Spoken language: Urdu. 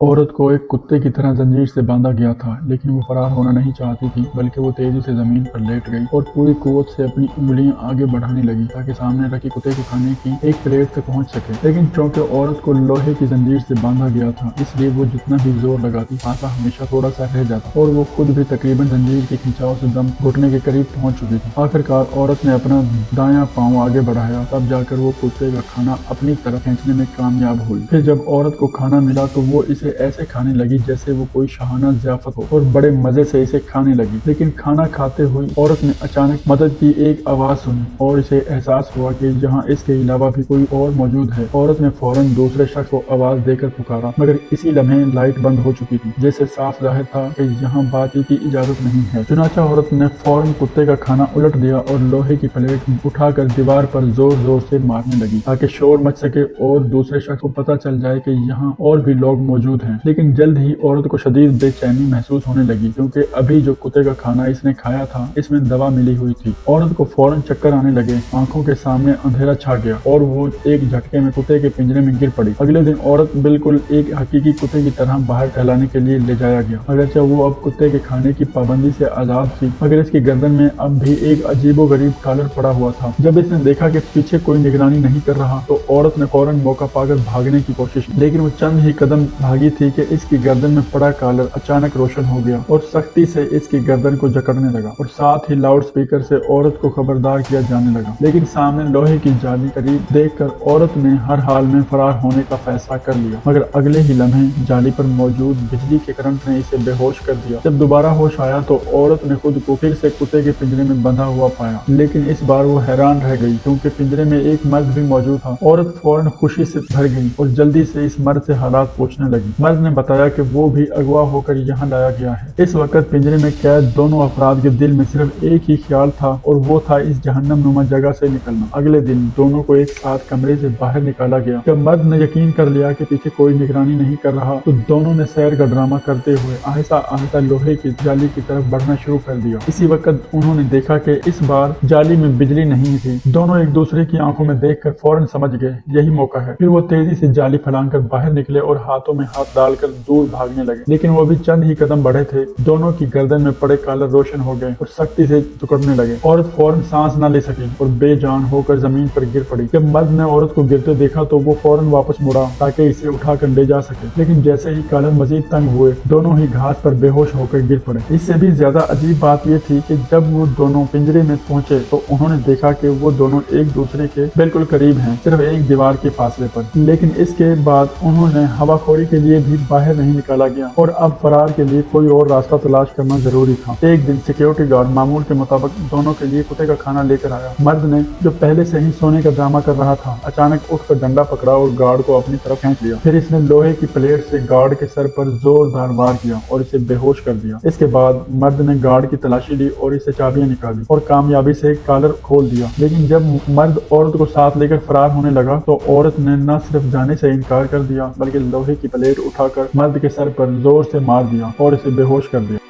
عورت کو ایک کتے کی طرح زنجیر سے باندھا گیا تھا، لیکن وہ فرار ہونا نہیں چاہتی تھی، بلکہ وہ تیزی سے زمین پر لیٹ گئی اور پوری قوت سے اپنی انگلیاں آگے بڑھانے لگی تاکہ سامنے رکھی کتے کے کھانے کی ایک پلیٹ تک پہنچ سکے۔ لیکن چونکہ عورت کو لوہے کی زنجیر سے باندھا گیا تھا، اس لیے وہ جتنا بھی زور لگاتی پاسا ہمیشہ تھوڑا سا رہ جاتا اور وہ خود بھی تقریباً زنجیر کے کھینچاؤ سے دم گھٹنے کے قریب پہنچ چکی تھی۔ آخرکار عورت نے اپنا دایاں پاؤں آگے بڑھایا، تب جا کر وہ کتے کا کھانا اپنی طرف کھینچنے میں کامیاب ہوئی۔ پھر جب عورت کو کھانا ملا تو وہ اسے ایسے کھانے لگی جیسے وہ کوئی شاہانہ ضیافت ہو اور بڑے مزے سے اسے کھانے لگی۔ لیکن کھانا کھاتے ہوئی عورت نے اچانک مدد کی ایک آواز سنی اور اسے احساس ہوا کہ یہاں اس کے علاوہ بھی کوئی اور موجود ہے۔ عورت نے فوراً دوسرے شخص کو آواز دے کر پکارا، مگر اسی لمحے لائٹ بند ہو چکی تھی، جس سے صاف ظاہر تھا کہ یہاں بات چیت کی اجازت نہیں ہے۔ چنانچہ عورت نے فوراً کتے کا کھانا الٹ دیا اور لوہے کی پلیٹ اٹھا کر دیوار پر زور زور سے مارنے لگی تاکہ شور مچ سکے اور دوسرے شخص کو پتہ چل جائے کہ یہاں اور بھی لوگ موجود ہیں۔ لیکن جلد ہی عورت کو شدید بے چینی محسوس ہونے لگی، کیونکہ ابھی جو کتے کا کھانا اس نے کھایا تھا اس میں دوا ملی ہوئی تھی۔ عورت کو فوراً چکر آنے لگے، آنکھوں کے سامنے اندھیرا چھا گیا اور وہ ایک جھٹکے میں کتے کے پنجرے میں گر پڑی۔ اگلے دن عورت بالکل ایک حقیقی کتے کی طرح باہر ٹہلانے کے لیے لے جایا گیا۔ اگرچہ وہ اب کتے کے کھانے کی پابندی سے آزاد تھی، مگر اس کی گردن میں اب بھی ایک عجیب و غریب کالر پڑا ہوا تھا۔ جب اس نے دیکھا کہ پیچھے کوئی نگرانی نہیں کر رہا تو عورت نے فوراً موقع پا کر بھاگنے کی کوشش کی، لیکن وہ چند ہی قدم بھاگی تھی کہ اس کی گردن میں پڑا کالر اچانک روشن ہو گیا اور سختی سے اس کی گردن کو جکڑنے لگا اور ساتھ ہی لاؤڈ سپیکر سے عورت کو خبردار کیا جانے لگا۔ لیکن سامنے لوہے کی جالی قریب دیکھ کر عورت نے ہر حال میں فرار ہونے کا فیصلہ کر لیا، مگر اگلے ہی لمحے جالی پر موجود بجلی کے کرنٹ نے اسے بے ہوش کر دیا۔ جب دوبارہ ہوش آیا تو عورت نے خود کو پھر سے کتے کے پنجرے میں بندھا ہوا پایا، لیکن اس بار وہ حیران رہ گئی کیونکہ پنجرے میں ایک مرد بھی موجود تھا۔ عورت فوراً خوشی سے بھر گئی اور جلدی سے اس مرد سے حالات پوچھنے لگی۔ مرد نے بتایا کہ وہ بھی اغوا ہو کر یہاں لایا گیا ہے۔ اس وقت پنجرے میں قید دونوں افراد کے دل میں صرف ایک ہی خیال تھا اور وہ تھا اس جہنم نما جگہ سے نکلنا۔ اگلے دن دونوں کو ایک ساتھ کمرے سے باہر نکالا گیا۔ جب مرد نے یقین کر لیا کہ پیچھے کوئی نگرانی نہیں کر رہا تو دونوں نے سیر کا ڈرامہ کرتے ہوئے آہستہ آہستہ لوہے کی جالی کی طرف بڑھنا شروع کر دیا۔ اسی وقت انہوں نے دیکھا کہ اس بار جالی میں بجلی نہیں تھی۔ دونوں ایک دوسرے کی آنکھوں میں دیکھ کر فوراً سمجھ گئے یہی موقع ہے۔ پھر وہ تیزی سے جالی پھیلان کر باہر نکلے اور ہاتھوں میں ہاتھ ڈال کر دور بھاگنے لگے، لیکن وہ بھی چند ہی قدم بڑھے تھے، دونوں کی گردن میں پڑے کالر روشن ہو گئے اور سختی سے جکڑنے لگے۔ عورت فوراً سانس نہ لے سکی اور بے جان ہو کر زمین پر گر پڑی۔ جب مرد نے عورت کو گرتے دیکھا تو وہ فوراً واپس مڑا تاکہ اسے اٹھا کر لے جا سکے، لیکن جیسے ہی کالر مزید تنگ ہوئے دونوں ہی گھاس پر بے ہوش ہو کر گر پڑے۔ اس سے بھی زیادہ عجیب بات یہ تھی کہ جب وہ دونوں پنجرے میں پہنچے تو انہوں نے دیکھا کہ وہ دونوں ایک دوسرے کے بالکل قریب ہیں، صرف ایک دیوار کے فاصلے پر۔ لیکن اس کے بعد انہوں نے ہوا خوری کے لیے بھی باہر نہیں نکالا گیا اور اب فرار کے لیے کوئی اور راستہ تلاش کرنا ضروری تھا۔ ایک دن سیکیورٹی گارڈ معمول کے مطابق دونوں کے لیے کتے کا کھانا لے کر آیا۔ مرد نے جو پہلے سے ہی سونے کا ڈرامہ کر رہا تھا اچانک اٹھ کر ڈنڈا پکڑا اور گارڈ کو اپنی طرف کھینچ لیا۔ پھر اس نے لوہے کی پلیٹ سے گارڈ کے سر پر زوردار وار کیا اور اسے بے ہوش کر دیا۔ اس کے بعد مرد نے گارڈ کی تلاشی لی اور اس سے چابیاں نکالی اور کامیابی سے کالر کھول دیا۔ لیکن جب مرد عورت کو ساتھ لے کر فرار ہونے لگا تو عورت نے نہ صرف جانے سے انکار کر دیا بلکہ لوہے کی پلیٹ اٹھا کر مرد کے سر پر زور سے مار دیا اور اسے بے ہوش کر دیا۔